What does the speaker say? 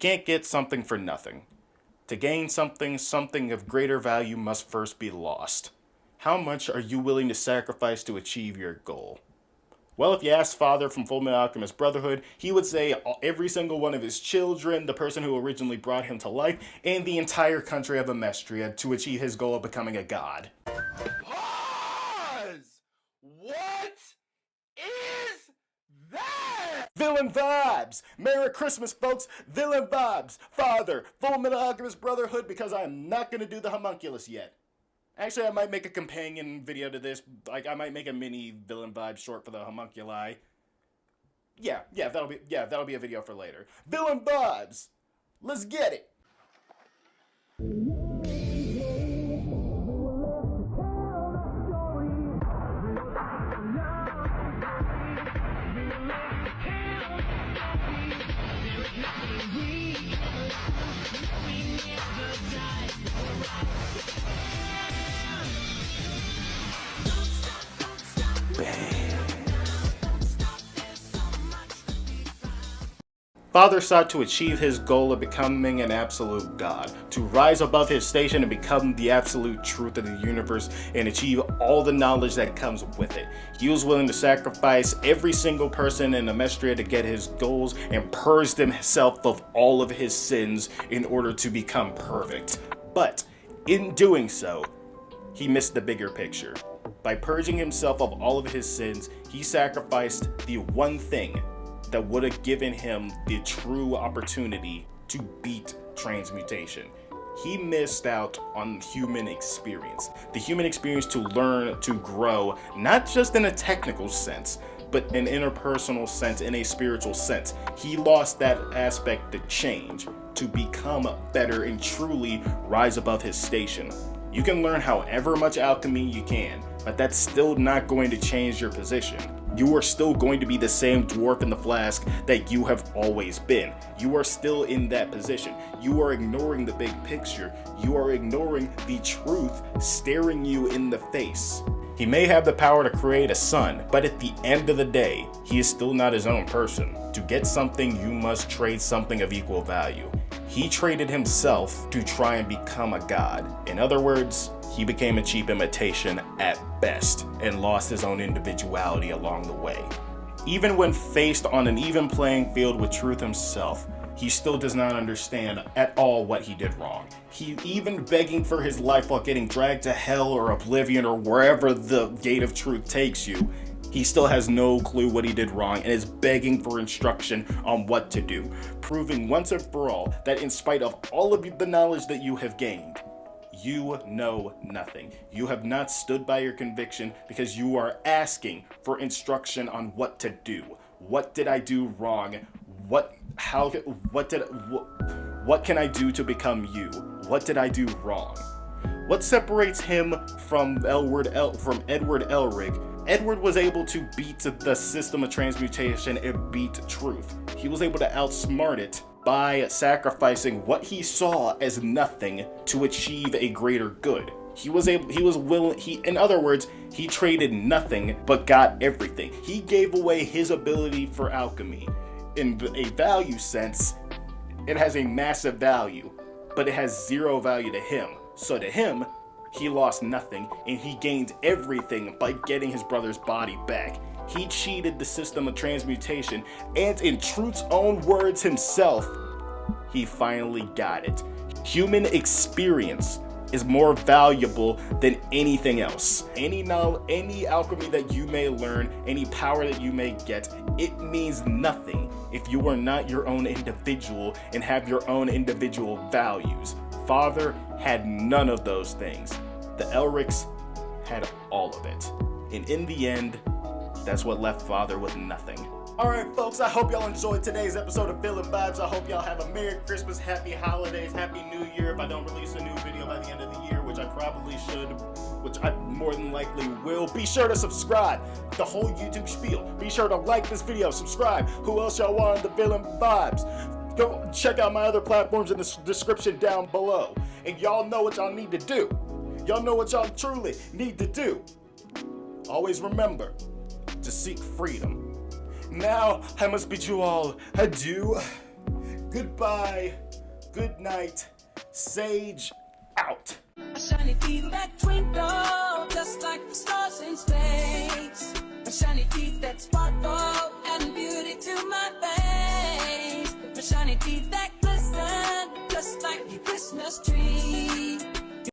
can't get something for nothing. To gain something, something of greater value must first be lost. How much are you willing to sacrifice to achieve your goal? Well, if you ask Father from Fullmetal Alchemist Brotherhood, he would say every single one of his children, the person who originally brought him to life, and the entire country of Amestria to achieve his goal of becoming a god. Pause! What is that? Villain vibes! Merry Christmas, folks! Villain vibes! Father, Fullmetal Alchemist Brotherhood, because I'm not going to do the homunculus yet. Actually, I might make a companion video to this. Like, I might make a mini villain vibe short for the homunculi. Yeah, that'll be a video for later. Villain vibes! Let's get it! Father sought to achieve his goal of becoming an absolute god, to rise above his station and become the absolute truth of the universe and achieve all the knowledge that comes with it. He was willing to sacrifice every single person in Amestria to get his goals and purged himself of all of his sins in order to become perfect. But in doing so, he missed the bigger picture. By purging himself of all of his sins, he sacrificed the one thing that would have given him the true opportunity to beat transmutation. He missed out on human experience. The human experience to learn, to grow, not just in a technical sense, but in an interpersonal sense, in a spiritual sense. He lost that aspect to change, to become better and truly rise above his station. You can learn however much alchemy you can, but that's still not going to change your position. You are still going to be the same dwarf in the flask that you have always been. You are still in that position. You are ignoring the big picture. You are ignoring the truth staring you in the face. He may have the power to create a sun, but at the end of the day, he is still not his own person. To get something, you must trade something of equal value. He traded himself to try and become a god. In other words, he became a cheap imitation at best and lost his own individuality along the way. Even when faced on an even playing field with truth himself, he still does not understand at all what he did wrong. He even begging for his life while getting dragged to hell or oblivion or wherever the gate of truth takes you, he still has no clue what he did wrong and is begging for instruction on what to do, proving once and for all that in spite of all of the knowledge that you have gained, you know nothing. You have not stood by your conviction because you are asking for instruction on what to do. What did I do wrong? What can I do to become you? What did I do wrong? What separates him from Edward Elric? Edward was able to beat the system of transmutation and beat truth. He was able to outsmart it by sacrificing what he saw as nothing to achieve a greater good. In other words, he traded nothing but got everything. He gave away his ability for alchemy. In a value sense, it has a massive value, but it has zero value to him. So to him, he lost nothing and he gained everything by getting his brother's body back. He cheated the system of transmutation, and in Truth's own words himself, he finally got it. Human experience is more valuable than anything else. Any alchemy that you may learn, any power that you may get, it means nothing if you are not your own individual and have your own individual values. Father had none of those things. The Elrics had all of it. And in the end, that's what left Father with nothing. Alright folks, I hope y'all enjoyed today's episode of Villain Vibes. I hope y'all have a Merry Christmas, Happy Holidays, Happy New Year if I don't release a new video by the end of the year, which I probably should, which I more than likely will. Be sure to subscribe, the whole YouTube spiel. Be sure to like this video, subscribe. Who else y'all want on the Villain Vibes? Go check out my other platforms in the description down below. And y'all know what y'all need to do. Y'all know what y'all truly need to do. Always remember to seek freedom. Now, I must bid you all adieu. Goodbye. Good night. Sage out. My shiny teeth that twinkle just like the stars in space. My shiny teeth that sparkle and beauty to my face. My shiny teeth that glisten just like a Christmas tree.